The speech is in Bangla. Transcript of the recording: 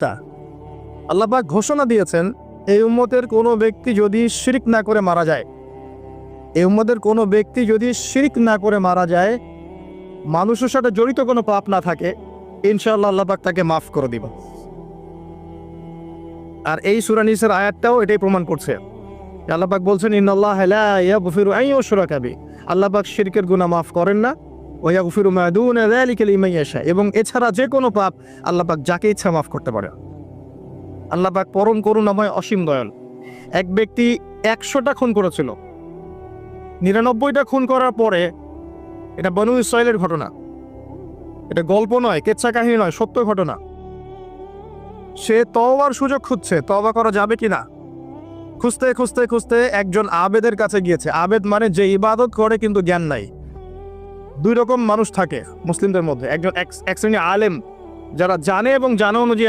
তা আল্লাহ পাক ঘোষণা দিয়েছেন, এই উম্মতের কোনো ব্যক্তি যদি শিরক না করে মারা যায়, এই উম্মতের কোনো ব্যক্তি যদি শিরক না করে মারা যায়, মানুষের সাথে জড়িত কোনো পাপ না থাকে, ইনশাআল্লাহ আল্লাহ পাক তাকে মাফ করে দিবেন। আর এই সূরা নিসার আয়াতটাও এটাই প্রমাণ করছে। আল্লাহ পাক বলছেন, ইন্নাল্লাহা লা ইয়াগফিরু আন ইউশরাকা বিহি, আল্লাহ পাক শিরকের গুনাহ মাফ করেন না, ওয়া ইয়াগফিরু মা দুনা যালিকা লিমান ইয়াশা, এবং এছাড়া যে কোনো পাপ আল্লাহ পাক যাকে ইচ্ছা মাফ করতে পারে। আল্লাহ পাক পরম করুণাময়, অসীম দয়াল। এক ব্যক্তি 100টা খুন করেছিল, 99টা খুন করার পরে, এটা বনু ইসরাইলের ঘটনা, এটা গল্প নয়, কেচ্ছা কাহিনী নয়, সত্য ঘটনা। সে তওবার সুযোগ খুঁজছে, তওবা করা যাবে কিনা। খুঁজতে খুঁজতে খুঁজতে একজন আবেদের কাছে গিয়েছে। আবেদ মানে যে ইবাদত করে কিন্তু জ্ঞান নাই। দুই রকম মানুষ থাকে মুসলিমদের মধ্যে, একজন এক শ্রেণী আলেম যারা জানে এবং জানা অনুযায়ী